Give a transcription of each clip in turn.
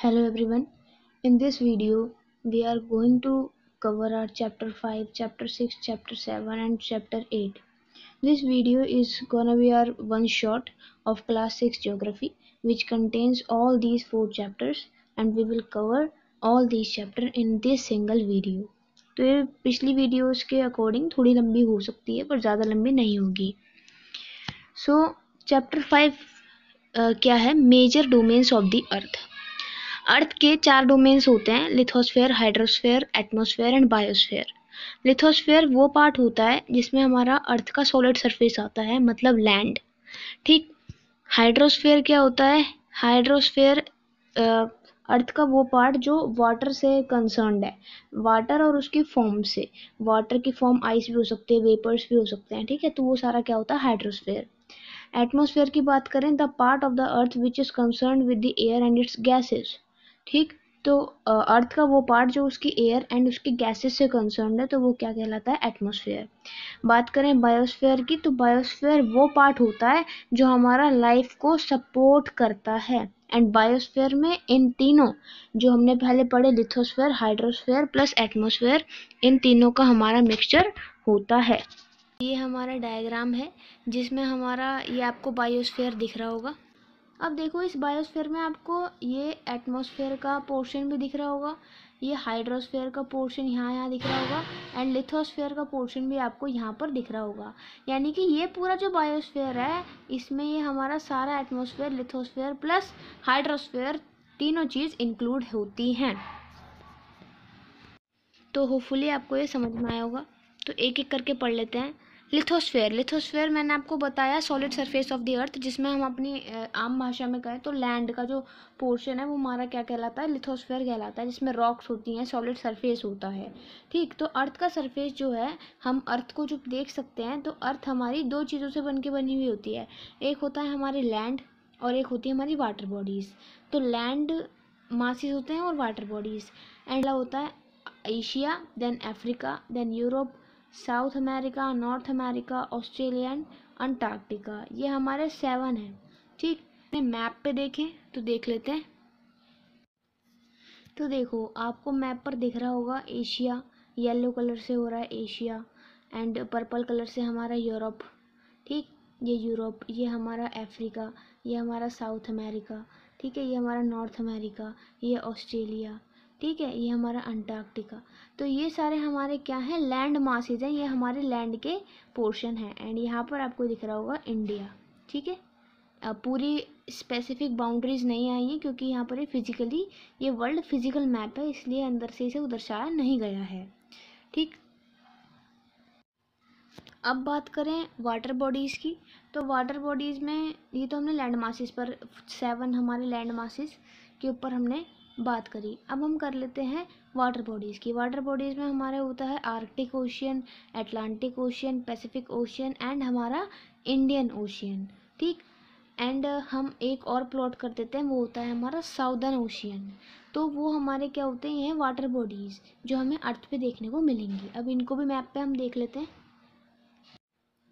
Hello everyone. In this video, we are going to cover our chapter 5, chapter 6, chapter 7 and chapter 8. This video is gonna be our one shot of class 6 geography which contains all these 4 chapters and we will cover all these chapters in this single video. तो ये पिछली videos के according थोड़ी लंबी हो सकती है पर ज़्यादा लंबी नहीं होगी. सो चैप्टर 5 क्या है? Major domains of the earth के 4 डोमेन्स होते हैं: lithosphere, hydrosphere, atmosphere and biosphere. Lithosphere वो पार्ट होता है जिसमें हमारा अर्थ का सॉलिड सरफेस आता है, मतलब लैंड. ठीक. हाइड्रोस्फेयर क्या होता है? हाइड्रोस्फेयर अर्थ का वो पार्ट जो वाटर से कंसर्न्ड है, वाटर और उसकी फॉर्म से. वाटर की फॉर्म आइस भी हो सकती है, वेपर्स भी हो सकते हैं. ठीक है, तो वो सारा क्या होता है? हाइड्रोस्फेयर. एटमॉस्फेयर की बात करें, the part of the earth which is concerned with the air and it's gases. ठीक. तो अर्थ का वो पार्ट जो उसकी एयर एंड उसकी गैसेस से कंसर्न्ड है, तो वो क्या कहलाता है? एटमॉस्फेयर. बात करें बायोस्फेयर की, तो बायोस्फेयर वो पार्ट होता है जो हमारा लाइफ को सपोर्ट करता है. एंड बायोस्फेयर में इन तीनों जो हमने पहले पढ़े, लिथोस्फेयर, हाइड्रोस्फेयर प्लस एटमॉस्फेयर, इन तीनों का हमारा मिक्सचर होता है. ये हमारा डायग्राम है जिसमें हमारा ये आपको बायोस्फेयर दिख रहा होगा. अब देखो, इस बायोस्फीयर में आपको ये एटमॉस्फेयर का पोर्शन भी दिख रहा होगा, ये हाइड्रोस्फेयर का पोर्शन यहाँ दिख रहा होगा एंड लिथोस्फेयर का पोर्शन भी आपको यहाँ पर दिख रहा होगा. यानी कि ये पूरा जो बायोस्फीयर है, इसमें ये हमारा सारा एटमॉस्फेयर, लिथोस्फेयर प्लस हाइड्रोस्फेयर, तीनों चीज़ इंक्लूड होती हैं. तो होपफुली आपको ये समझ में आया होगा. तो एक एक करके पढ़ लेते हैं. लिथोस्फेयर मैंने आपको बताया सॉलिड सरफेस ऑफ द अर्थ, जिसमें हम अपनी आम भाषा में कहें तो लैंड का जो पोर्शन है वो हमारा क्या कहलाता है? लिथोस्फेयर कहलाता है, जिसमें रॉक्स होती हैं, सॉलिड सरफेस होता है. ठीक. तो अर्थ का सरफेस जो है, हम अर्थ को जो देख सकते हैं, तो अर्थ हमारी दो चीज़ों से बन हुई होती है. एक होता है हमारे लैंड और एक होती है हमारी वाटर बॉडीज़. तो लैंड मासेस होते हैं और वाटर बॉडीज़. एंड होता है Asia, then Africa, then Europe, South America, North America, Australia and Antarctica. ये हमारे 7 हैं. ठीक. मैप पे देखें तो देख लेते हैं. तो देखो, आपको मैप पर दिख रहा होगा एशिया, येलो कलर से हो रहा है एशिया, एंड पर्पल कलर से हमारा यूरोप. ठीक. ये यूरोप, ये हमारा अफ्रीका, ये हमारा साउथ अमेरिका. ठीक है, ये हमारा नॉर्थ अमेरिका, ये ऑस्ट्रेलिया. ठीक है, ये हमारा अंटार्कटिका. तो ये सारे हमारे क्या हैं? लैंड मासेज हैं, ये हमारे लैंड के पोर्शन हैं. एंड यहाँ पर आपको दिख रहा होगा इंडिया. ठीक है. अब पूरी स्पेसिफिक बाउंड्रीज नहीं आई हैं क्योंकि यहाँ पर फिजिकली ये वर्ल्ड फिजिकल मैप है, इसलिए अंदर से इसे दर्शाया नहीं गया है. ठीक. अब बात करें वाटर बॉडीज़ की, तो वाटर बॉडीज़ में ये तो हमने लैंड मासेस पर 7 हमारे लैंड मासेस के ऊपर हमने बात करी. अब हम कर लेते हैं वाटर बॉडीज़ की. वाटर बॉडीज़ में हमारा होता है Arctic ocean, Atlantic ocean, Pacific ocean and हमारा इंडियन ओशियन. ठीक. एंड हम एक और प्लॉट कर देते हैं, वो होता है हमारा साउदर्न ओशियन. तो वो हमारे क्या होते हैं? ये वाटर बॉडीज़ जो हमें अर्थ पे देखने को मिलेंगी. अब इनको भी मैप पे हम देख लेते हैं.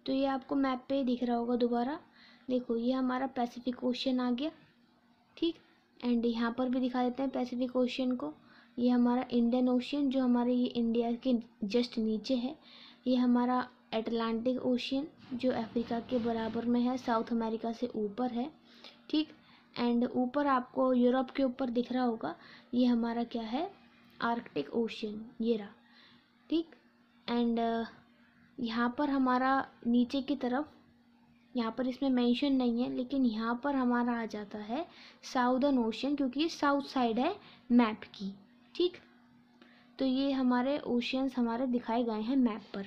तो ये आपको मैप पे दिख रहा होगा दोबारा. देखो, ये हमारा पैसिफिक ओशियन आ गया. ठीक. एंड यहाँ पर भी दिखा देते हैं पैसिफिक ओशियन को. ये हमारा इंडियन ओशियन जो हमारे ये इंडिया के जस्ट नीचे है. ये हमारा अटलांटिक ओशियन जो अफ्रीका के बराबर में है, साउथ अमेरिका से ऊपर है. ठीक. एंड ऊपर आपको यूरोप के ऊपर दिख रहा होगा, ये हमारा क्या है? आर्कटिक ओशियन, ये रहा. ठीक. एंड यहाँ पर हमारा नीचे की तरफ, यहाँ पर इसमें मेंशन नहीं है, लेकिन यहाँ पर हमारा आ जाता है साउदर्न ओशियन, क्योंकि ये साउथ साइड है मैप की. ठीक. तो ये हमारे ओशियंस हमारे दिखाए गए हैं मैप पर.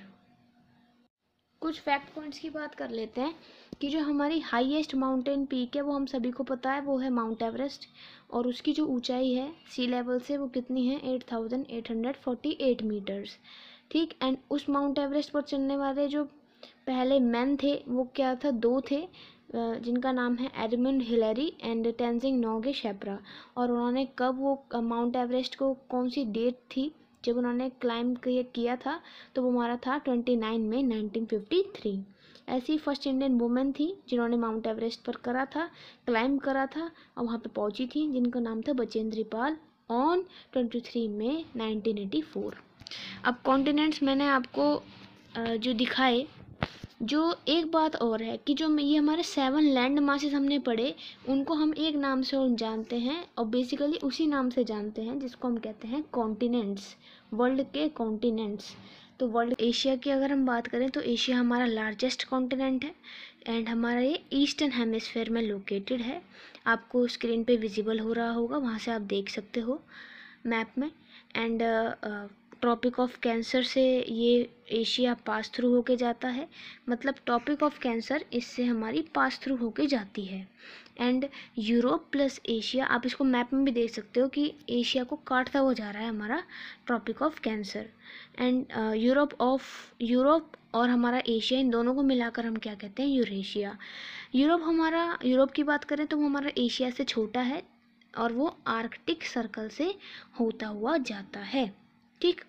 कुछ फैक्ट पॉइंट्स की बात कर लेते हैं कि जो हमारी हाईएस्ट माउंटेन पीक है वो हम सभी को पता है, वो है माउंट एवरेस्ट. और उसकी जो ऊंचाई है सी लेवल से वो कितनी है? 8848 मीटर्स. ठीक. एंड उस माउंट एवरेस्ट पर चढ़ने वाले जो पहले मैन थे वो क्या था? 2 थे, जिनका नाम है एडमंड हिलरी एंड तेंजिंग नोगे शेपरा. और उन्होंने कब वो माउंट एवरेस्ट को, कौन सी डेट थी जब उन्होंने क्लाइंब किया था? तो वो हमारा था 29 मई 1953. ऐसी फर्स्ट इंडियन वुमेन थी जिन्होंने माउंट एवरेस्ट पर क्लाइंब करा था और वहाँ पे पहुँची थी, जिनका नाम था बचेंद्री पाल ऑन 23 मई 1984। अब कॉन्टिनेंट्स मैंने आपको जो दिखाए, जो एक बात और है कि जो ये हमारे 7 लैंड मासेस हमने पढ़े, उनको हम एक नाम से और जानते हैं और बेसिकली उसी नाम से जानते हैं जिसको हम कहते हैं कॉन्टिनेंट्स, वर्ल्ड के कॉन्टिनेंट्स। तो वर्ल्ड एशिया की अगर हम बात करें तो एशिया हमारा लार्जेस्ट कॉन्टिनेंट है एंड हमारा ये ईस्टर्न हेमिस्फेयर में लोकेटेड है। आपको स्क्रीन पे विजिबल हो रहा होगा, वहाँ से आप देख सकते हो मैप में। एंड ट्रॉपिक ऑफ कैंसर से ये एशिया पास थ्रू होके जाता है, मतलब ट्रॉपिक ऑफ कैंसर इससे हमारी पास थ्रू होके जाती है। एंड यूरोप प्लस एशिया, आप इसको मैप में भी देख सकते हो कि एशिया को काटता हुआ जा रहा है हमारा Tropic of Cancer. And Europe और हमारा एशिया, इन दोनों को मिलाकर हम क्या कहते हैं, यूरेशिया। यूरोप की बात करें तो वो हमारा एशिया से छोटा है और वो आर्कटिक सर्कल से होता हुआ जाता है। ठीक,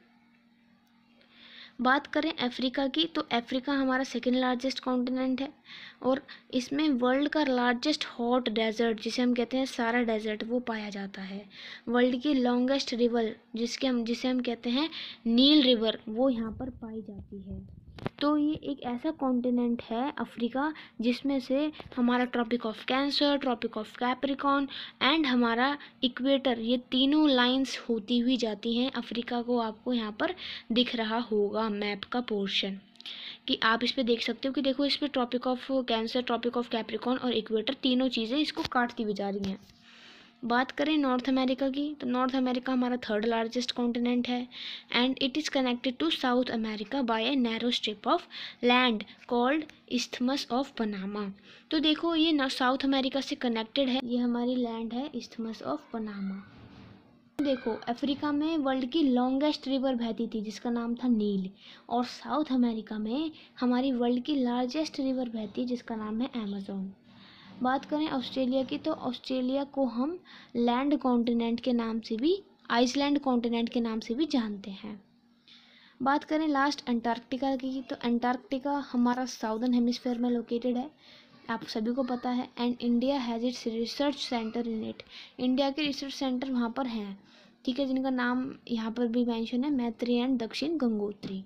बात करें अफ्रीका की तो अफ्रीका हमारा सेकेंड लार्जेस्ट कॉन्टिनेंट है और इसमें वर्ल्ड का लार्जेस्ट हॉट डेजर्ट, जिसे हम कहते हैं सारा डेजर्ट, वो पाया जाता है। वर्ल्ड की लॉन्गेस्ट रिवर जिसे हम कहते हैं नील रिवर, वो यहाँ पर पाई जाती है। तो ये एक ऐसा कॉन्टिनेंट है अफ्रीका जिसमें से हमारा Tropic of Cancer, Tropic of Capricorn and हमारा इक्वेटर, ये तीनों लाइंस होती हुई जाती हैं। अफ्रीका को आपको यहाँ पर दिख रहा होगा मैप का पोर्शन, कि आप इस पे देख सकते हो कि देखो इस पे Tropic of Cancer, Tropic of Capricorn और इक्वेटर, तीनों चीज़ें इसको काटती हुई जा रही हैं। बात करें नॉर्थ अमेरिका की तो नॉर्थ अमेरिका हमारा थर्ड लार्जेस्ट कॉन्टिनेंट है and it is connected to South America by a narrow strip of land called isthmus of Panama. तो देखो ये साउथ अमेरिका से कनेक्टेड है, ये हमारी लैंड है इस्थमस ऑफ पनामा। देखो अफ्रीका में वर्ल्ड की लॉन्गेस्ट रिवर बहती थी जिसका नाम था नील, और साउथ अमेरिका में हमारी वर्ल्ड की लार्जेस्ट रिवर बहती है जिसका नाम है अमेज़न। बात करें ऑस्ट्रेलिया की तो ऑस्ट्रेलिया को हम लैंड कॉन्टिनेंट के नाम से भी, आइसलैंड कॉन्टिनेंट के नाम से भी जानते हैं। बात करें लास्ट अंटार्कटिका की तो अंटार्कटिका हमारा साउदर्न हेमिस्फेयर में लोकेटेड है, आप सभी को पता है। And India has its research centre in it, India के रिसर्च सेंटर वहाँ पर हैं, ठीक है, जिनका नाम यहाँ पर भी मेंशन है, मैत्री एंड दक्षिण गंगोत्री।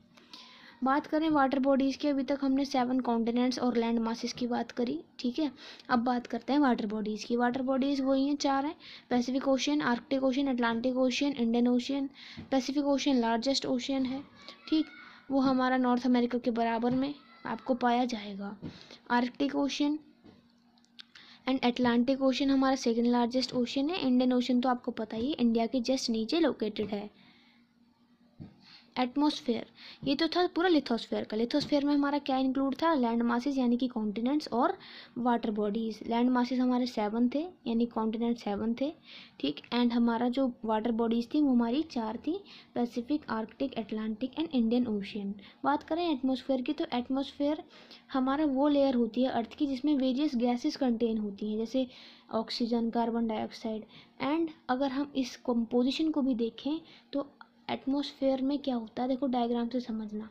बात करें वाटर बॉडीज़ की, अभी तक हमने 7 कॉन्टिनेंट्स और लैंड मासेस की बात करी, ठीक है। अब बात करते हैं वाटर बॉडीज़ की। वाटर बॉडीज़ वही हैं, 4 हैं, Pacific ocean, Arctic ocean, Atlantic ocean, Indian ocean. Pacific ocean largest ocean है, ठीक, वो हमारा नॉर्थ अमेरिका के बराबर में आपको पाया जाएगा। Arctic ocean and Atlantic ocean हमारा सेकेंड लार्जेस्ट ओशियन है। इंडियन ओशियन तो आपको पता ही, इंडिया के जस्ट नीचे लोकेटेड है। एटमॉस्फेयर, ये तो था पूरा लिथोस्फेयर का। लिथोस्फेयर में हमारा क्या इंक्लूड था, लैंड मासेस यानी कि कॉन्टिनेंट्स और वाटर बॉडीज़। लैंड मासेस हमारे 7 थे यानी कॉन्टिनेंट 7 थे, ठीक। एंड हमारा जो वाटर बॉडीज़ थी वो हमारी 4 थी, Pacific, Arctic, Atlantic and Indian ocean. बात करें एटमॉस्फेयर की तो एटमॉस्फेयर हमारा वो लेयर होती है अर्थ की जिसमें वेरियस गैसेस कंटेन होती हैं, जैसे ऑक्सीजन, कार्बन डाइऑक्साइड। एंड अगर हम इस कंपोजिशन को भी देखें तो एटमॉस्फेयर में क्या होता है, देखो डायग्राम से समझना,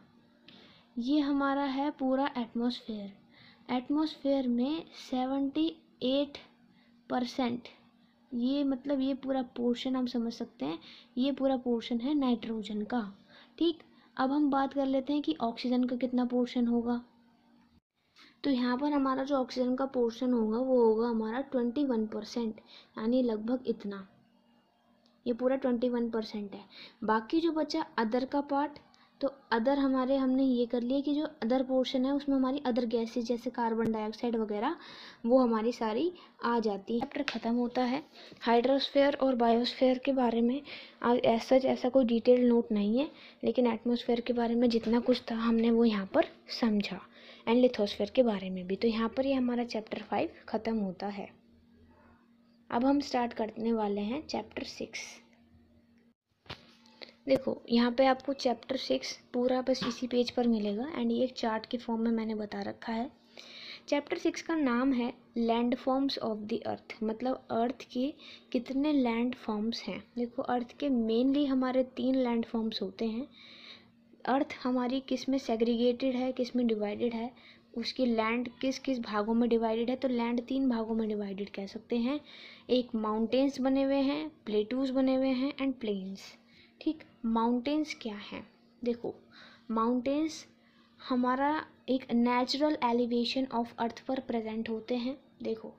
ये हमारा है पूरा एटमॉस्फेयर। एटमॉस्फेयर में 78%, ये मतलब ये पूरा पोर्शन हम समझ सकते हैं, ये पूरा पोर्शन है नाइट्रोजन का, ठीक। अब हम बात कर लेते हैं कि ऑक्सीजन का कितना पोर्शन होगा। तो यहाँ पर हमारा जो ऑक्सीजन का पोर्शन होगा वो होगा हमारा 21%, यानी लगभग इतना, ये पूरा 21% है। बाकी जो बचा अदर का पार्ट, तो अदर हमारे हमने ये कर लिया कि जो अदर पोर्शन है उसमें हमारी अदर गैसेस जैसे कार्बन डाइऑक्साइड वगैरह वो हमारी सारी आ जाती है। चैप्टर ख़त्म होता है। हाइड्रोस्फेयर और बायोस्फेयर के बारे में आज ऐसा कोई डिटेल नोट नहीं है, लेकिन एटमॉस्फेयर के बारे में जितना कुछ था हमने वो यहाँ पर समझा, एंड लिथोस्फेयर के बारे में भी। तो यहाँ पर ये हमारा चैप्टर 5 ख़त्म होता है। अब हम स्टार्ट करने वाले हैं चैप्टर 6। देखो यहाँ पे आपको चैप्टर 6 पूरा बस इसी पेज पर मिलेगा एंड ये एक चार्ट के फॉर्म में मैंने बता रखा है। चैप्टर 6 का नाम है लैंड फॉर्म्स ऑफ द अर्थ, मतलब अर्थ के कितने लैंड फॉर्म्स हैं। देखो अर्थ के मेनली हमारे 3 लैंड फॉर्म्स होते हैं। अर्थ हमारी किस में सेग्रीगेटेड है, किस में डिवाइडेड है, उसकी लैंड किस किस भागों में डिवाइडेड है, तो लैंड 3 भागों में डिवाइडेड कह सकते हैं। एक माउंटेन्स बने हुए हैं, प्लेटूज बने हुए हैं एंड प्लेन्स। ठीक, माउंटेन्स क्या है, देखो माउंटेन्स हमारा एक नेचुरल एलिवेशन ऑफ अर्थ पर प्रेजेंट होते हैं। देखो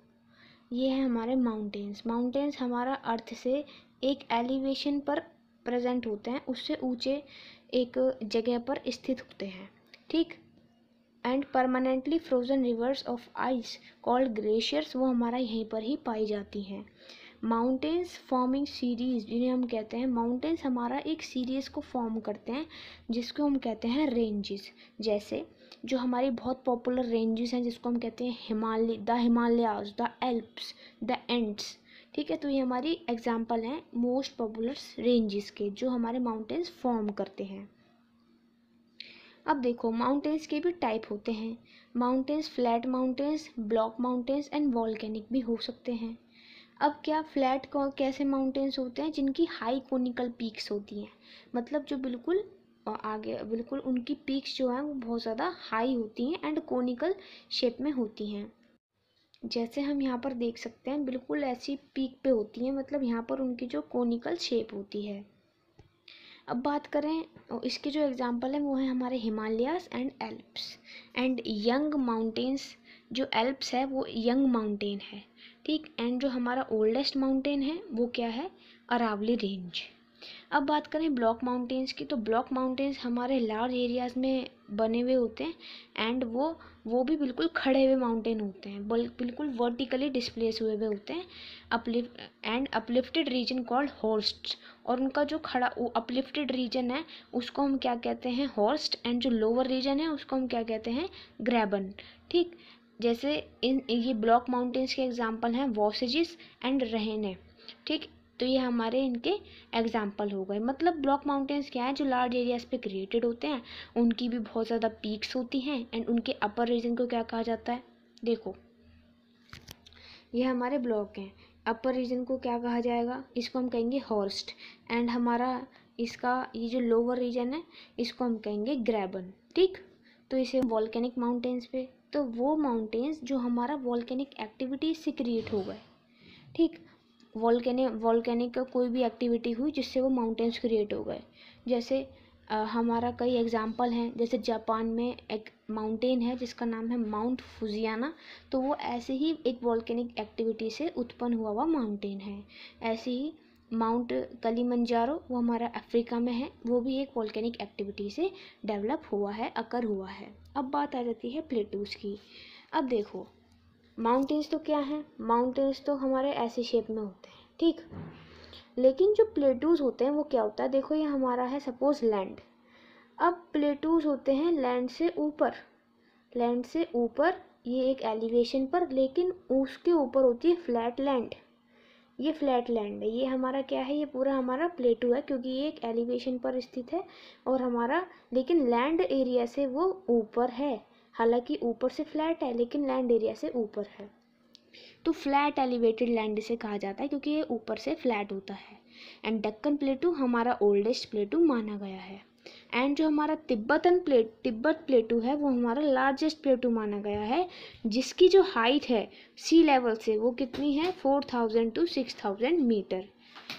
ये है हमारे माउंटेन्स। माउंटेन्स हमारा अर्थ से एक एलिवेशन पर प्रेजेंट होते हैं, उससे ऊंचे एक जगह पर स्थित होते हैं। ठीक, and permanently frozen reverse of ice called glaciers, वो हमारा यहीं पर ही पाई जाती हैं। माउंटेन्स फॉर्मिंग सीरीज जिन्हें हम कहते हैं, माउंटेन्स हमारा एक सीरीज को फॉर्म करते हैं जिसको हम कहते हैं रेंजेस। जैसे जो हमारी बहुत पॉपुलर रेंजेस हैं जिसको हम कहते हैं Himalayas, the Alps, the ends. ठीक है, तो ये हमारी एग्जाम्पल हैं मोस्ट पॉपुलर रेंजेस के जो हमारे माउंटेन्स फॉर्म करते हैं। अब देखो माउंटेन्स के भी टाइप होते हैं। Mountains flat mountains, block mountains and volcanic भी हो सकते हैं। अब क्या फ्लैट कैसे माउंटेन्स होते हैं, जिनकी हाई कोनिकल पीक्स होती हैं, मतलब जो बिल्कुल आगे बिल्कुल उनकी पीक्स जो हैं वो बहुत ज़्यादा हाई होती हैं एंड कोनिकल शेप में होती हैं। जैसे हम यहाँ पर देख सकते हैं बिल्कुल ऐसी पीक पे होती हैं, मतलब यहाँ पर उनकी जो कोनिकल शेप होती है। अब बात करें इसके जो एग्जांपल है वो है हमारे Himalayas and Alps and young mountains. जो एल्प्स है वो यंग माउंटेन है। ठीक, एंड जो हमारा ओल्डेस्ट माउंटेन है वो क्या है, अरावली रेंज। अब बात करें ब्लॉक माउंटेन्स की, तो ब्लॉक माउंटेन्स हमारे लार्ज एरियाज में बने हुए होते हैं एंड वो भी बिल्कुल खड़े हुए माउंटेन होते हैं, बिल्कुल वर्टिकली डिस्प्लेस हुए होते हैं। अपलिफ्टेड रीजन कॉल्ड हॉर्स्ट, और उनका जो खड़ा अपलिफ्टेड रीजन है उसको हम क्या कहते हैं, हॉर्स्ट, एंड जो लोअर रीजन है उसको हम क्या कहते हैं, ग्रैबन। ठीक, जैसे ये ब्लॉक माउंटेन्स के एग्जाम्पल हैं वॉसेजिस एंड रहने। ठीक, तो ये हमारे इनके एग्जाम्पल हो गए। मतलब ब्लॉक माउंटेन्स क्या है, जो लार्ज एरियाज पे क्रिएटेड होते हैं, उनकी भी बहुत ज़्यादा पीक्स होती हैं एंड उनके अपर रीजन को क्या कहा जाता है, देखो ये हमारे ब्लॉक हैं, अपर रीजन को क्या कहा जाएगा, इसको हम कहेंगे हॉर्स्ट, एंड हमारा इसका ये जो लोअर रीजन है इसको हम कहेंगे ग्रैबन। ठीक, तो इसे वॉल्केनिक माउंटेन्स पे, तो वो माउंटेन्स जो हमारा वॉल्केनिक एक्टिविटी से क्रिएट हो गए। ठीक, वॉल्केनिक का कोई भी एक्टिविटी हुई जिससे वो माउंटेन्स क्रिएट हो गए। जैसे हमारा कई एग्जाम्पल हैं, जैसे जापान में एक माउंटेन है जिसका नाम है माउंट फुजियाना, तो वो ऐसे ही एक वॉल्केनिक एक्टिविटी से उत्पन्न हुआ माउंटेन है। ऐसे ही माउंट कलिमंजारो, वो हमारा अफ्रीका में है, वो भी एक वॉल्केनिक एक्टिविटी से डेवलप हुआ है, अकर हुआ है। अब बात आ जाती है प्लेटूज की। अब देखो माउंटेन्स तो क्या है, माउंटेन्स तो हमारे ऐसे शेप में होते हैं। ठीक, लेकिन जो प्लेटूज होते हैं वो क्या होता है, देखो ये हमारा है सपोज लैंड। अब प्लेटूज होते हैं लैंड से ऊपर, लैंड से ऊपर ये एक एलिवेशन पर, लेकिन उसके ऊपर होती है फ्लैट लैंड। ये फ्लैट लैंड है, ये हमारा क्या है, ये पूरा हमारा प्लेटू है क्योंकि ये एक एलिवेशन पर स्थित है और हमारा लेकिन लैंड एरिया से वो ऊपर है। हालांकि ऊपर से फ्लैट है लेकिन लैंड एरिया से ऊपर है, तो फ्लैट एलिवेटेड लैंड इसे कहा जाता है क्योंकि ये ऊपर से फ्लैट होता है। एंड दक्कन प्लेटू हमारा ओल्डेस्ट प्लेटू माना गया है। एंड जो हमारा तिब्बत प्लेटू है वो हमारा लार्जेस्ट प्लेटू माना गया है, जिसकी जो हाइट है सी लेवल से वो कितनी है, 4000 to 6000 मीटर।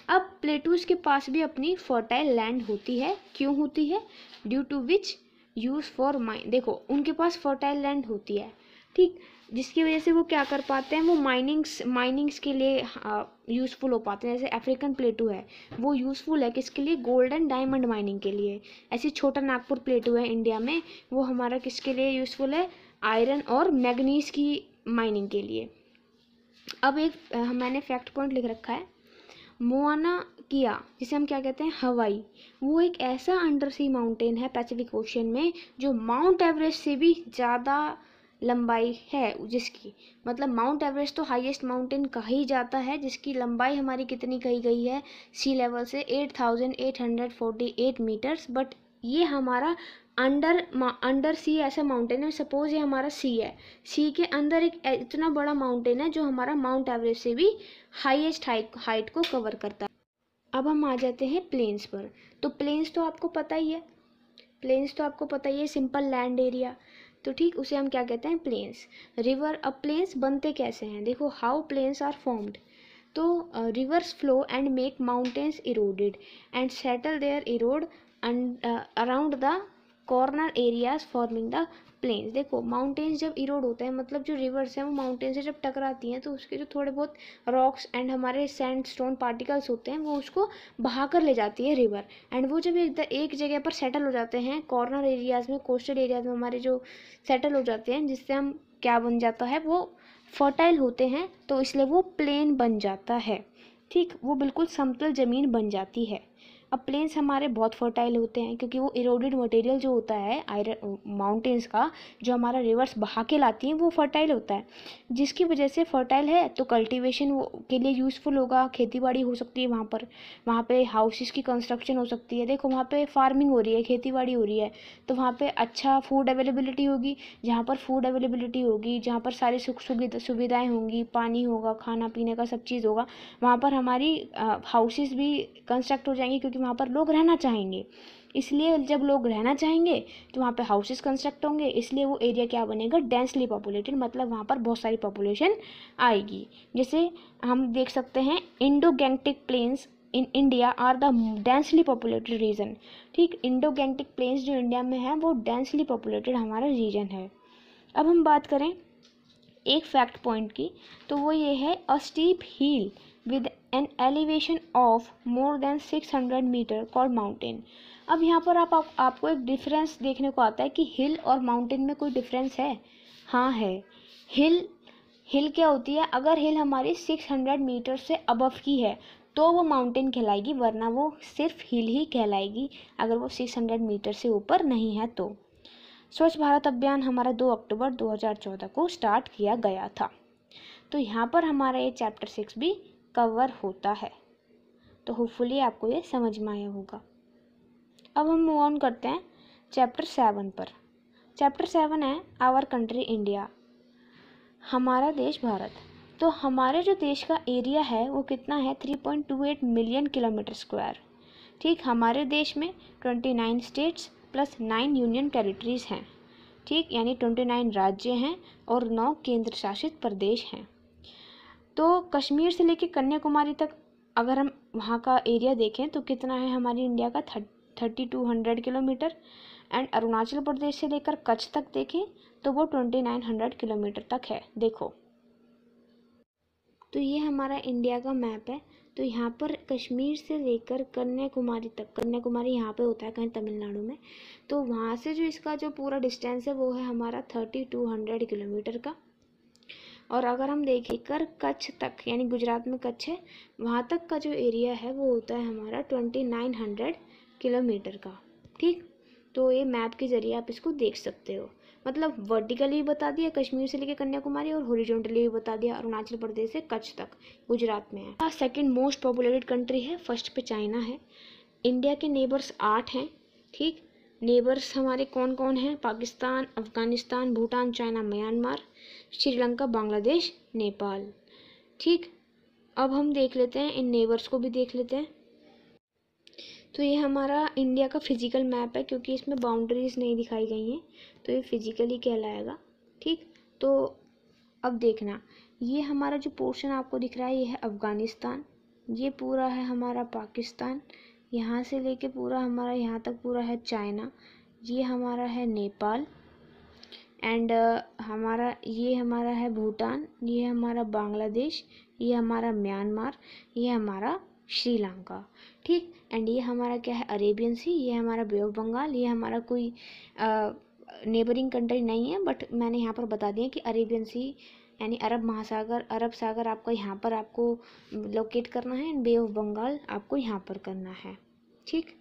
अब प्लेटूज के पास भी अपनी फर्टाइल लैंड होती है, क्यों होती है, due to which use for mine. देखो उनके पास फर्टाइल लैंड होती है, ठीक, जिसकी वजह से वो क्या कर पाते हैं, वो माइनिंग्स के लिए यूज़फुल हो पाते हैं। जैसे अफ्रीकन प्लेटू है वो यूज़फुल है किसके लिए, गोल्ड एंड डायमंड माइनिंग के लिए। ऐसे छोटा नागपुर प्लेटू है इंडिया में, वो हमारा किसके लिए यूज़फुल है, आयरन और मैग्नीज की माइनिंग के लिए। अब एक मैंने फैक्ट पॉइंट लिख रखा है, मोआना किया जिसे हम क्या कहते हैं, हवाई, वो एक ऐसा अंडर सी माउंटेन है पैसिफिक ओशन में जो माउंट एवरेस्ट से भी ज़्यादा लंबाई है जिसकी, मतलब माउंट एवरेस्ट तो हाईएस्ट माउंटेन कहा ही जाता है, जिसकी लंबाई हमारी कितनी कही गई है सी लेवल से 8848 मीटर्स। बट ये हमारा अंडर सी ऐसा माउंटेन है, सपोज ये हमारा सी है, सी के अंदर एक इतना बड़ा माउंटेन है जो हमारा माउंट एवरेस्ट से भी हाईएस्ट हाइट को कवर करता है। अब हम आ जाते हैं प्लेन्स पर। तो प्लेन्स तो आपको पता ही है, प्लेन्स तो आपको पता ही है, सिंपल लैंड एरिया तो ठीक उसे हम क्या कहते हैं, प्लेन्स। रिवर, अब प्लेन्स बनते कैसे हैं, देखो हाउ प्लेन्स आर फॉर्म्ड। तो rivers flow and make mountains eroded and settle their erode around the corner areas forming the plains. देखो माउंटेन्स जब इरोड होते हैं, मतलब जो रिवर्स हैं वो माउंटेन से जब टकराती हैं तो उसके जो थोड़े बहुत रॉक्स एंड हमारे सैंड स्टोन पार्टिकल्स होते हैं वो उसको बहा कर ले जाती है रिवर। एंड वो जब एक जगह पर सेटल हो जाते हैं कॉर्नर एरियाज में, कोस्टल एरियाज में हमारे जो सेटल हो जाते हैं, जिससे हम क्या बन जाता है, वो फर्टाइल होते हैं, तो इसलिए वो प्लेन बन जाता है। ठीक, वो बिल्कुल समतल ज़मीन बन जाती है। अब प्लेन्स हमारे बहुत फर्टाइल होते हैं क्योंकि वो इरोडेड मटेरियल जो होता है आयरन माउंटेन्स का, जो हमारा रिवर्स बहा के लाती हैं, वो फर्टाइल होता है, जिसकी वजह से फर्टाइल है तो कल्टीवेशन के लिए यूज़फुल होगा, खेती बाड़ी हो सकती है वहाँ पे हाउसेस की कंस्ट्रक्शन हो सकती है। देखो वहाँ पे फार्मिंग हो रही है, खेती बाड़ी हो रही है, तो वहाँ पे अच्छा फूड अवेलेबिलिटी होगी। जहाँ पर फूड अवेलेबिलिटी होगी, जहाँ पर सारी सुख सुविधाएँ होंगी, पानी होगा, खाना पीने का सब चीज़ होगा, वहाँ पर हमारी हाउसेस भी कंस्ट्रक्ट हो जाएंगी क्योंकि वहाँ पर लोग रहना चाहेंगे। इसलिए जब लोग रहना चाहेंगे तो वहाँ पे हाउसेस कंस्ट्रक्ट होंगे, इसलिए वो एरिया क्या बनेगा, डेंसली पॉपुलेटेड, मतलब वहाँ पर बहुत सारी पॉपुलेशन आएगी। जैसे हम देख सकते हैं Indo Gangetic plains in India are the densely populated region. ठीक, इंडो गैंगटिक प्लेन्स जो इंडिया में है वो डेंसली पॉपुलेटेड हमारा रीजन है। अब हम बात करें एक फैक्ट पॉइंट की, तो वो ये है a steep hill with an elevation of more than 600 metre called mountain. अब यहाँ पर आपको एक डिफरेंस देखने को आता है कि हिल और माउंटेन में कोई डिफरेंस है। हाँ है। हिल क्या होती है, अगर हिल हमारी 600 मीटर से अबव की है तो वो माउंटेन कहलाएगी, वरना वो सिर्फ हिल ही कहलाएगी अगर वो 600 मीटर से ऊपर नहीं है तो। स्वच्छ भारत अभियान हमारा 2 अक्टूबर 2014 को स्टार्ट किया गया था। तो यहाँ पर हमारा ये चैप्टर 6 भी कवर होता है। तो होपफुली आपको ये समझ में आया होगा। अब हम मूव ऑन करते हैं चैप्टर 7 पर। चैप्टर 7 है आवर कंट्री इंडिया, हमारा देश भारत। तो हमारे जो देश का एरिया है वो कितना है, 3.28 मिलियन किलोमीटर स्क्वायर। ठीक, हमारे देश में 29 स्टेट्स प्लस 9 यूनियन टेरिटरीज हैं। ठीक, यानी 29 राज्य हैं और 9 केंद्र शासित प्रदेश हैं। तो कश्मीर से लेकर कन्याकुमारी तक अगर हम वहाँ का एरिया देखें तो कितना है हमारी इंडिया का, 3200 किलोमीटर। एंड अरुणाचल प्रदेश से लेकर कच्छ तक देखें तो वो 2900 किलोमीटर तक है। देखो, तो ये हमारा इंडिया का मैप है। तो यहाँ पर कश्मीर से लेकर कन्याकुमारी तक, कन्याकुमारी यहाँ पे होता है कहीं तमिलनाडु में, तो वहाँ से जो इसका जो पूरा डिस्टेंस है वो है हमारा 3200 किलोमीटर का। और अगर हम देखें कर कच्छ तक, यानी गुजरात में कच्छ है, वहाँ तक का जो एरिया है वो होता है हमारा 2900 किलोमीटर का। ठीक, तो ये मैप के ज़रिए आप इसको देख सकते हो। मतलब वर्टिकली बता दिया कश्मीर से लेकर कन्याकुमारी, और हॉरिजॉन्टली भी बता दिया अरुणाचल प्रदेश से कच्छ तक, गुजरात में है। सेकंड मोस्ट पॉपुलेटेड कंट्री है, फर्स्ट पे चाइना है। इंडिया के नेबर्स 8 हैं। ठीक, नेबर्स हमारे कौन कौन हैं, पाकिस्तान, अफगानिस्तान, भूटान, चाइना, म्यांमार, श्रीलंका, बांग्लादेश, नेपाल। ठीक, अब हम देख लेते हैं इन नेबर्स को भी देख लेते हैं। तो ये हमारा इंडिया का फिजिकल मैप है, क्योंकि इसमें बाउंड्रीज नहीं दिखाई गई हैं तो ये फिजिकली कहलाएगा। ठीक, तो अब देखना, ये हमारा जो पोर्शन आपको दिख रहा है ये है अफगानिस्तान, ये पूरा है हमारा पाकिस्तान, यहाँ से लेके पूरा हमारा यहाँ तक पूरा है चाइना, ये हमारा है नेपाल, एंड ये हमारा है भूटान, ये हमारा बांग्लादेश, ये हमारा म्यांमार, ये हमारा श्रीलंका। ठीक, एंड ये हमारा क्या है, अरेबियन सी, ये हमारा बे ऑफ बंगाल। ये हमारा कोई नेबरिंग कंट्री नहीं है, बट मैंने यहाँ पर बता दिया कि अरेबियन सी यानी अरब महासागर, अरब सागर आपका यहाँ पर आपको लोकेट करना है, एंड बे ऑफ बंगाल आपको यहाँ पर करना है। ठीक,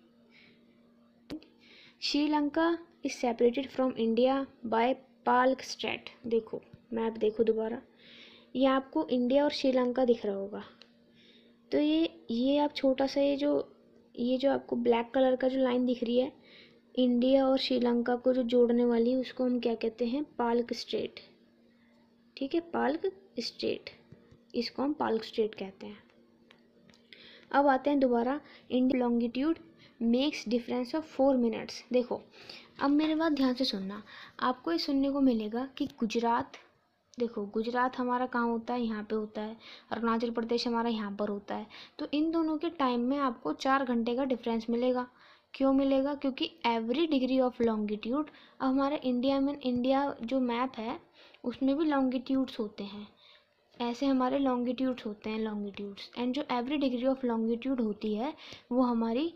Sri Lanka is separated from India by Palk straight. देखो मैप देखो दोबारा, ये आपको इंडिया और श्रीलंका दिख रहा होगा। तो ये आप छोटा सा ये जो आपको ब्लैक कलर का जो लाइन दिख रही है, इंडिया और श्रीलंका को जो जोड़ने वाली, उसको हम क्या कहते हैं, पाल्क स्ट्रेट। ठीक है, पाल्क स्ट्रेट, इसको हम पाल्क स्ट्रेट कहते हैं। अब आते हैं दोबारा, India longitude makes difference of 4 minutes. देखो अब मेरे बात ध्यान से सुनना, आपको ये सुनने को मिलेगा कि गुजरात, देखो गुजरात हमारा कहाँ होता है, यहाँ पे होता है, अरुणाचल प्रदेश हमारा यहाँ पर होता है। तो इन दोनों के टाइम में आपको 4 घंटे का डिफरेंस मिलेगा। क्यों मिलेगा? क्योंकि एवरी डिग्री ऑफ लॉन्गिट्यूड, अब हमारे इंडिया जो मैप है उसमें भी लॉन्गिट्यूड्स होते हैं, ऐसे हमारे लॉन्गिट्यूड्स होते हैं, लॉन्गिट्यूड्स, एंड जो एवरी डिग्री ऑफ लॉन्गिट्यूड होती है वो हमारी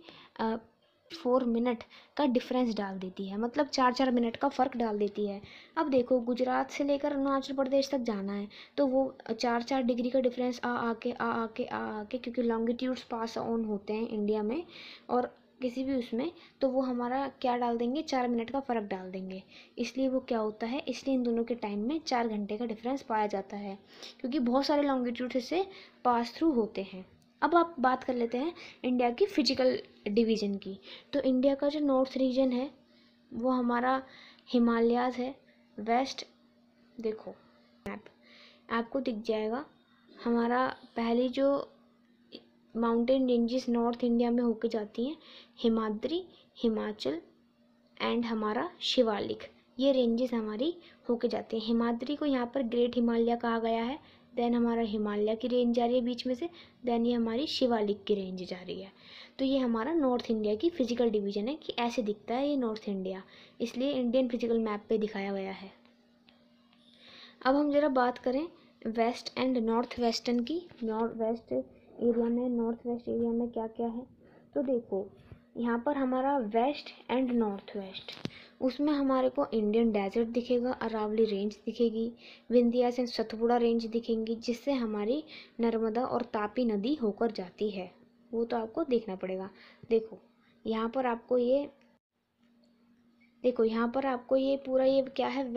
4 मिनट का डिफरेंस डाल देती है, मतलब 4-4 मिनट का फ़र्क डाल देती है। अब देखो गुजरात से लेकर अरुणाचल प्रदेश तक जाना है तो वो 4-4 डिग्री का डिफरेंस आ आके क्योंकि लॉन्गिट्यूड्स पास ऑन होते हैं इंडिया में और किसी भी उसमें, तो वो हमारा क्या डाल देंगे, 4 मिनट का फ़र्क डाल देंगे। इसलिए वो क्या होता है, इसलिए इन दोनों के टाइम में 4 घंटे का डिफरेंस पाया जाता है, क्योंकि बहुत सारे लॉन्गिट्यूड से पास थ्रू होते हैं। अब आप बात कर लेते हैं इंडिया की फिजिकल डिवीज़न की। तो इंडिया का जो नॉर्थ रीजन है वो हमारा हिमालयाज़ है, वेस्ट, देखो मैप आपको दिख जाएगा, हमारा पहली जो माउंटेन रेंजेस नॉर्थ इंडिया में होके जाती हैं, हिमाद्री, हिमाचल एंड हमारा शिवालिक, ये रेंजेस हमारी होके जाती हैं। हिमाद्री को यहाँ पर ग्रेट हिमालय कहा गया है, देन हमारा हिमालय की रेंज जा रही है बीच में से, देन ये हमारी शिवालिक की रेंज जा रही है। तो ये हमारा नॉर्थ इंडिया की फिजिकल डिवीजन है कि ऐसे दिखता है ये नॉर्थ इंडिया, इसलिए इंडियन फिजिकल मैप पे दिखाया गया है। अब हम ज़रा बात करें वेस्ट एंड नॉर्थ वेस्टर्न की। नॉर्थ वेस्ट एरिया में क्या क्या है, तो देखो यहाँ पर हमारा वेस्ट एंड नॉर्थ वेस्ट, उसमें हमारे को इंडियन डेजर्ट दिखेगा, अरावली रेंज दिखेगी, विंध्याचल सतपुड़ा रेंज दिखेंगी, जिससे हमारी नर्मदा और तापी नदी होकर जाती है, वो तो आपको देखना पड़ेगा। देखो यहाँ पर आपको ये, देखो यहाँ पर आपको ये पूरा ये क्या है,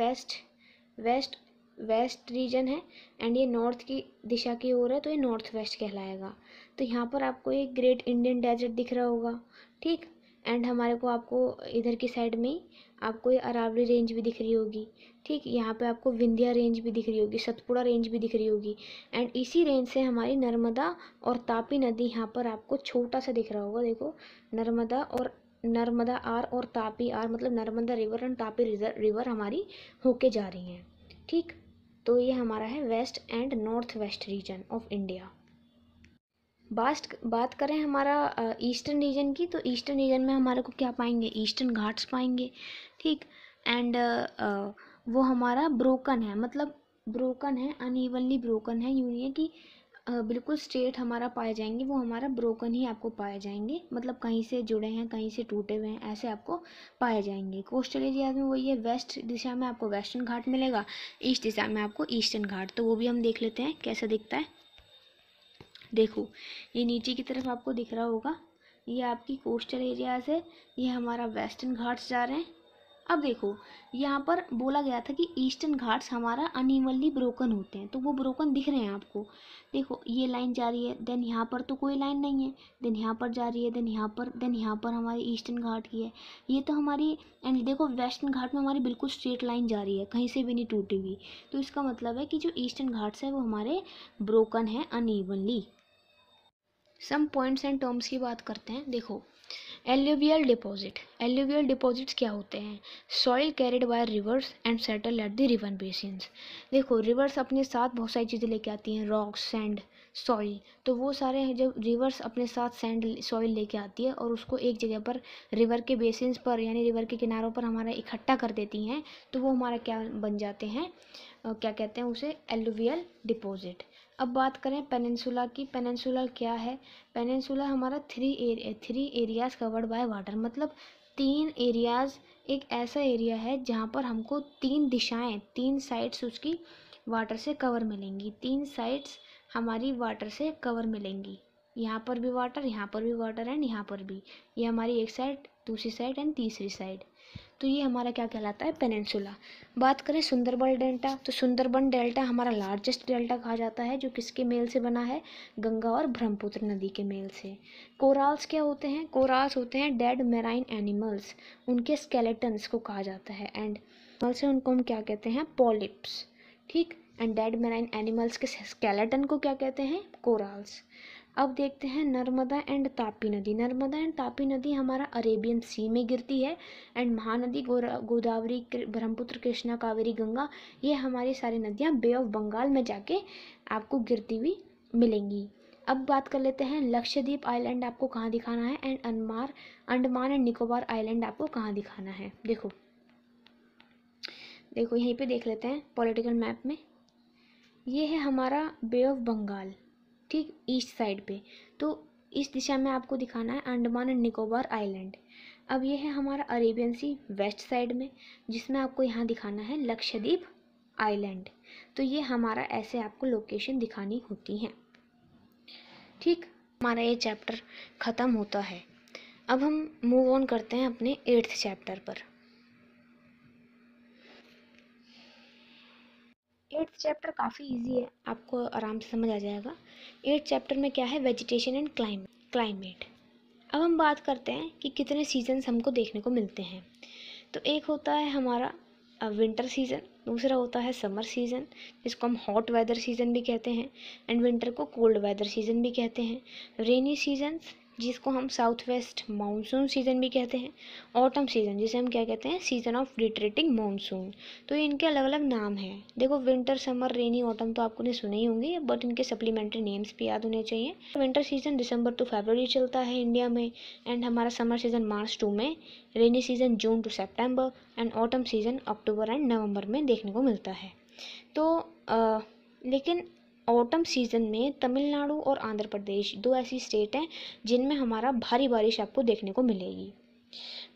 वेस्ट रीजन है एंड ये नॉर्थ की दिशा की ओर है, तो ये नॉर्थ वेस्ट कहलाएगा। तो यहाँ पर आपको एक ग्रेट इंडियन डेजर्ट दिख रहा होगा, ठीक, एंड हमारे को आपको इधर की साइड में आपको ये अरावली रेंज भी दिख रही होगी, ठीक, यहाँ पे आपको विंध्या रेंज भी दिख रही होगी, सतपुड़ा रेंज भी दिख रही होगी, एंड इसी रेंज से हमारी नर्मदा और तापी नदी यहाँ पर आपको छोटा सा दिख रहा होगा। देखो नर्मदा आर और तापी आर, मतलब Narmada river and Tapi river हमारी होके जा रही हैं, ठीक। तो ये हमारा है west and north west region of India. बात करें हमारा ईस्टर्न रीजन की, तो ईस्टर्न रीजन में हमारे को क्या पाएंगे, ईस्टर्न घाट्स पाएंगे, ठीक, एंड वो हमारा ब्रोकन है, मतलब ब्रोकन है, अनइवनली ब्रोकन है, यूँ नहीं है कि बिल्कुल स्ट्रेट हमारा पाए जाएंगे, वो हमारा ब्रोकन ही आपको पाए जाएंगे, मतलब कहीं से जुड़े हैं कहीं से टूटे हुए हैं, ऐसे आपको पाए जाएंगे। कोस्टल एरिया में वही है, वेस्ट दिशा में आपको वेस्टर्न घाट मिलेगा, ईस्ट दिशा में आपको ईस्टर्न घाट, तो वो भी हम देख लेते हैं कैसा दिखता है। देखो ये नीचे की तरफ आपको दिख रहा होगा, ये आपकी कोस्टल एरियाज है, ये हमारा वेस्टर्न घाट्स जा रहे हैं। अब देखो यहाँ पर बोला गया था कि ईस्टर्न घाट्स हमारा अनइवनली ब्रोकन होते हैं, तो वो ब्रोकन दिख रहे हैं आपको। देखो ये लाइन जा रही है, देन यहाँ पर तो कोई लाइन नहीं है, देन यहाँ पर जा रही है, देन यहाँ पर हमारी ईस्टर्न घाट की है, ये तो हमारी, एंड देखो वेस्टर्न घाट में हमारी बिल्कुल स्ट्रेट लाइन जा रही है, कहीं से भी नहीं टूटी हुई, तो इसका मतलब है कि जो ईस्टर्न घाट्स है वो हमारे ब्रोकन है unevenly. Some points and terms की बात करते हैं। देखो एल्यूवियल डिपॉजिट्स क्या होते हैं, soil carried by reverse and settle at the river basins. देखो रिवर्स अपने साथ बहुत सारी चीज़ें लेके आती हैं, रॉक, सैंड, सॉइल, तो वो सारे जब रिवर्स अपने साथ सैंड सॉइल लेके आती है और उसको एक जगह पर रिवर के बेसिन्स पर यानी रिवर के किनारों पर हमारा इकट्ठा कर देती हैं, तो वो हमारा क्या बन जाते हैं, क्या कहते हैं उसे, एल्यूवियल डिपॉजिट। अब बात करें पेनिनसुला की, पेनिनसुला क्या है, पेनिनसुला हमारा three areas covered by water, मतलब 3 एरियाज, एक ऐसा एरिया है जहाँ पर हमको 3 दिशाएं, 3 साइड्स उसकी वाटर से कवर मिलेंगी, 3 साइड्स हमारी वाटर से कवर मिलेंगी, यहाँ पर भी वाटर, यहाँ पर भी वाटर एंड यहाँ पर भी, ये हमारी एक साइड, दूसरी साइड एंड तीसरी साइड, तो ये हमारा क्या कहलाता है, पेनिनसुला। बात करें सुंदरबन डेल्टा, तो सुंदरबन डेल्टा हमारा लार्जेस्ट डेल्टा कहा जाता है, जो किसके मेल से बना है, गंगा और ब्रह्मपुत्र नदी के मेल से। कोराल्स क्या होते हैं, कोराल्स होते हैं डेड मैराइन एनिमल्स, उनके स्केलेटन्स को कहा जाता है, एंड से उनको हम क्या कहते हैं, पॉलिप्स, ठीक, एंड डेड मैराइन एनिमल्स के स्केलेटन को क्या कहते हैं, कोराल्स। अब देखते हैं नर्मदा एंड तापी नदी। नर्मदा एंड तापी नदी हमारा अरेबियन सी में गिरती है, एंड महानदी गोदावरी, ब्रह्मपुत्र, कृष्णा, कावेरी, गंगा, ये हमारी सारी नदियाँ बे ऑफ बंगाल में जाके आपको गिरती हुई मिलेंगी। अब बात कर लेते हैं लक्षद्वीप आइलैंड आपको कहाँ दिखाना है, and Andaman and Nicobar island आपको कहाँ दिखाना है। देखो यहीं पे देख लेते हैं पॉलिटिकल मैप में, ये है हमारा बे ऑफ बंगाल, ठीक, ईस्ट साइड पे। तो इस दिशा में आपको दिखाना है अंडमान एंड निकोबार आइलैंड। अब ये है हमारा अरेबियन सी वेस्ट साइड में, जिसमें आपको यहाँ दिखाना है लक्षद्वीप आइलैंड। तो ये हमारा ऐसे आपको लोकेशन दिखानी होती हैं, ठीक। हमारा ये चैप्टर ख़त्म होता है। अब हम मूव ऑन करते हैं अपने 8th चैप्टर पर। 8th चैप्टर काफ़ी इजी है, आपको आराम से समझ आ जाएगा। 8th चैप्टर में क्या है, वेजिटेशन एंड क्लाइमेट। अब हम बात करते हैं कि कितने सीजन्स हमको देखने को मिलते हैं। तो एक होता है हमारा विंटर सीज़न, दूसरा होता है समर सीज़न, जिसको हम हॉट वेदर सीज़न भी कहते हैं, एंड विंटर को कोल्ड वेदर सीज़न भी कहते हैं। रेनी सीजन्स, जिसको हम साउथ वेस्ट मानसून सीज़न भी कहते हैं। ऑटम सीज़न, जिसे हम क्या कहते हैं, सीज़न ऑफ रिट्रीटिंग मानसून। तो इनके अलग अलग नाम हैं। देखो विंटर, समर, रेनी, ऑटम तो आपने सुने ही होंगे, बट इनके सप्लीमेंट्री नेम्स भी याद होने चाहिए। Winter season December to February चलता है इंडिया में, एंड हमारा summer season March to May, rainy season June to September, and autumn season October and November में देखने को मिलता है। तो लेकिन ऑटम सीज़न में तमिलनाडु और आंध्र प्रदेश, दो ऐसी स्टेट हैं जिनमें हमारा भारी बारिश आपको देखने को मिलेगी।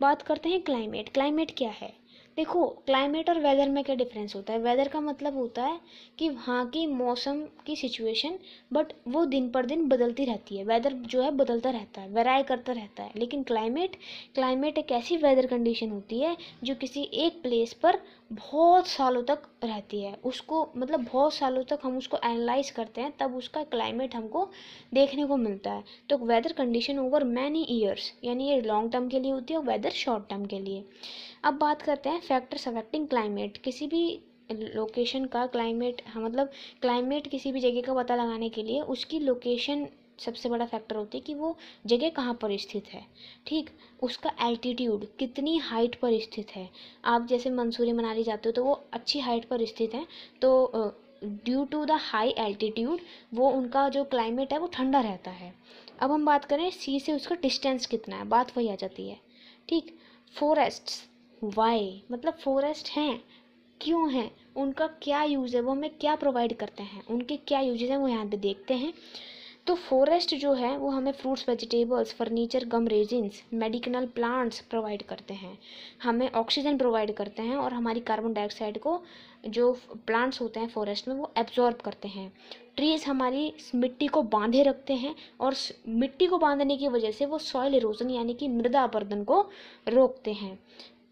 बात करते हैं क्लाइमेट। क्लाइमेट क्या है, देखो क्लाइमेट और वेदर में क्या डिफरेंस होता है। वेदर का मतलब होता है कि वहाँ की मौसम की सिचुएशन, बट वो दिन पर दिन बदलती रहती है। वेदर जो है बदलता रहता है, वेराई करता रहता है। लेकिन क्लाइमेट एक ऐसी वेदर कंडीशन होती है जो किसी एक प्लेस पर बहुत सालों तक रहती है। उसको मतलब बहुत सालों तक हम उसको एनालाइज करते हैं, तब उसका क्लाइमेट हमको देखने को मिलता है। तो weather condition over many years, यानी ये लॉन्ग टर्म के लिए होती है और वेदर शॉर्ट टर्म के लिए। अब बात करते हैं फैक्टर्स अफेक्टिंग क्लाइमेट। किसी भी लोकेशन का क्लाइमेट, मतलब क्लाइमेट किसी भी जगह का पता लगाने के लिए उसकी लोकेशन सबसे बड़ा फैक्टर होती है कि वो जगह कहाँ पर स्थित है, ठीक। उसका एल्टीट्यूड, कितनी हाइट पर स्थित है। आप जैसे मंसूरी मनाली जाते हो तो वो अच्छी हाइट पर स्थित है, तो due to the high altitude वो उनका जो क्लाइमेट है वो ठंडा रहता है। अब हम बात करें सी से उसका डिस्टेंस कितना है, बात वही आ जाती है, ठीक। फॉरेस्ट्स, वाई, मतलब फॉरेस्ट हैं, क्यों हैं, उनका क्या यूज़ है, वो हमें क्या प्रोवाइड करते हैं, उनके क्या यूजेस हैं, वो यहाँ पे देखते हैं। तो फॉरेस्ट जो है वो हमें फ्रूट्स, वेजिटेबल्स, फर्नीचर, गम रेजिन्स, मेडिसिनल प्लांट्स प्रोवाइड करते हैं, हमें ऑक्सीजन प्रोवाइड करते हैं, और हमारी कार्बन डाइऑक्साइड को जो प्लांट्स होते हैं फॉरेस्ट में वो एब्जॉर्ब करते हैं। ट्रीज़ हमारी मिट्टी को बांधे रखते हैं, और मिट्टी को बांधने की वजह से वो सॉइल इरोजन यानी कि मृदा अपरदन को रोकते हैं।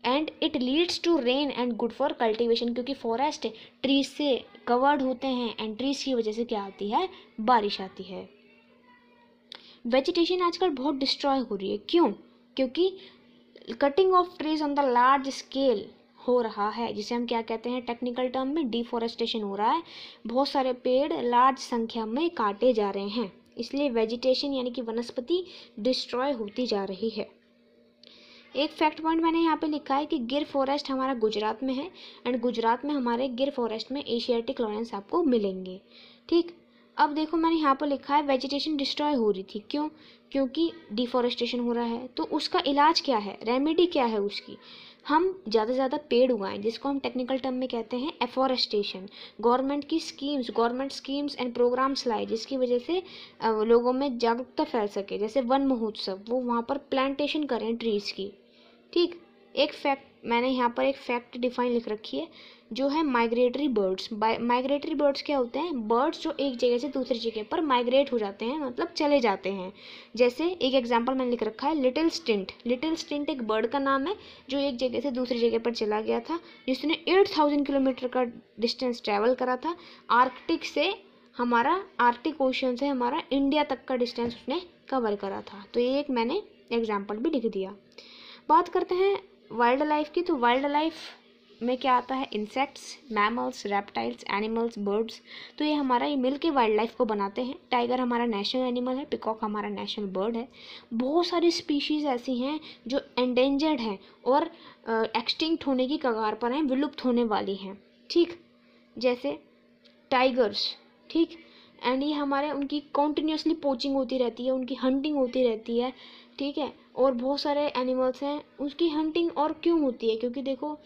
And it leads to rain and good for cultivation, क्योंकि फॉरेस्ट ट्रीज से कवर्ड होते हैं, एंड ट्रीज की वजह से क्या आती है, बारिश आती है। वेजिटेशन आजकल बहुत डिस्ट्रॉय हो रही है, क्यों, क्योंकि cutting of trees on the large scale हो रहा है, जिसे हम क्या कहते हैं टेक्निकल टर्म में, डिफॉरेस्टेशन हो रहा है। बहुत सारे पेड़ लार्ज संख्या में काटे जा रहे हैं, इसलिए वेजिटेशन यानी कि वनस्पति डिस्ट्रॉय होती जा रही है। एक फैक्ट पॉइंट मैंने यहाँ पे लिखा है कि गिर फॉरेस्ट हमारा गुजरात में है, एंड गुजरात में हमारे गिर फॉरेस्ट में एशियाटिक लॉरेंस आपको मिलेंगे, ठीक। अब देखो मैंने यहाँ पर लिखा है वेजिटेशन डिस्ट्रॉय हो रही थी, क्यों, क्योंकि डिफॉरेस्टेशन हो रहा है। तो उसका इलाज क्या है, रेमेडी क्या है उसकी, हम ज़्यादा से ज़्यादा पेड़ उगाएं, जिसको हम टेक्निकल टर्म में कहते हैं afforestation. Government schemes and programmes लाए, जिसकी वजह से लोगों में जागरूकता फैल सके, जैसे वन महोत्सव, वो वहाँ पर प्लांटेशन करें ट्रीज़ की, ठीक। एक फैक्ट मैंने यहाँ पर एक फैक्ट डिफाइन लिख रखी है, जो है माइग्रेटरी बर्ड्स। माइग्रेटरी बर्ड्स क्या होते हैं, बर्ड्स जो एक जगह से दूसरी जगह पर माइग्रेट हो जाते हैं, मतलब चले जाते हैं। जैसे एक एग्जांपल मैंने लिख रखा है लिटिल स्टिंट एक बर्ड का नाम है जो एक जगह से दूसरी जगह पर चला गया था, जिसने 8000 किलोमीटर का डिस्टेंस ट्रैवल करा था। आर्कटिक ओशन से हमारा इंडिया तक का डिस्टेंस उसने कवर करा था। तो ये एक मैंने एग्जाम्पल भी लिख दिया। बात करते हैं वाइल्ड लाइफ की। तो वाइल्ड लाइफ में क्या आता है, insects, mammals, reptiles, animals, birds. तो ये हमारा ये मिल के वाइल्ड लाइफ को बनाते हैं। टाइगर हमारा नेशनल एनिमल है, पिकॉक हमारा नेशनल बर्ड है। बहुत सारी स्पीशीज़ ऐसी हैं जो एंडेंजर्ड हैं और एक्सटिंक्ट होने की कगार पर हैं, विलुप्त होने वाली हैं, ठीक, जैसे टाइगर्स, ठीक। एंड ये हमारे उनकी कॉन्टिन्यूसली पोचिंग होती रहती है, उनकी हंटिंग होती रहती है, ठीक है। और बहुत सारे एनिमल्स हैं उसकी हंटिंग और क्यों होती है, क्योंकि देखो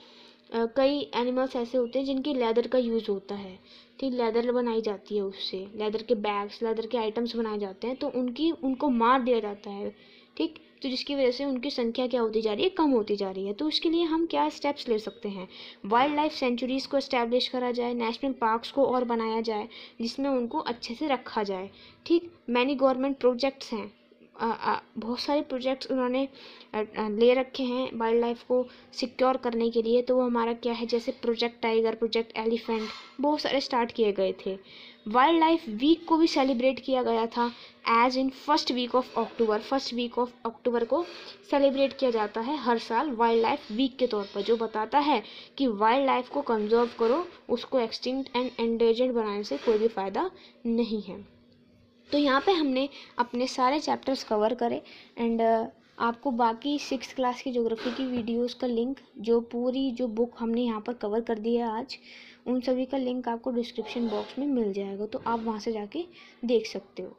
कई एनिमल्स ऐसे होते हैं जिनकी लेदर का यूज़ होता है, ठीक, लेदर बनाई जाती है, उससे लेदर के बैग्स, लेदर के आइटम्स बनाए जाते हैं, तो उनको मार दिया जाता है, ठीक। तो जिसकी वजह से उनकी संख्या क्या होती जा रही है, कम होती जा रही है। तो उसके लिए हम क्या स्टेप्स ले सकते हैं, वाइल्ड लाइफ सेंचुरीज़ को इस्टेब्लिश करा जाए, नेशनल पार्क्स को और बनाया जाए जिसमें उनको अच्छे से रखा जाए, ठीक। मैनी गवर्नमेंट प्रोजेक्ट्स हैं, बहुत सारे प्रोजेक्ट्स उन्होंने ले रखे हैं वाइल्ड लाइफ को सिक्योर करने के लिए। तो वो हमारा क्या है, जैसे प्रोजेक्ट टाइगर, प्रोजेक्ट एलिफेंट, बहुत सारे स्टार्ट किए गए थे। वाइल्ड लाइफ वीक को भी सेलिब्रेट किया गया था, as in first week of October को सेलिब्रेट किया जाता है हर साल वाइल्ड लाइफ वीक के तौर पर, जो बताता है कि वाइल्ड लाइफ को कंजर्व करो, उसको एक्सटिंक्ट एंड एंडेंजर्ड बनाने से कोई भी फ़ायदा नहीं है। तो यहाँ पे हमने अपने सारे चैप्टर्स कवर करे। एंड आपको बाकी 6th क्लास की ज्योग्राफी की वीडियोस का लिंक, जो बुक हमने यहाँ पर कवर कर दी है आज, उन सभी का लिंक आपको डिस्क्रिप्शन बॉक्स में मिल जाएगा, तो आप वहाँ से जाके देख सकते हो।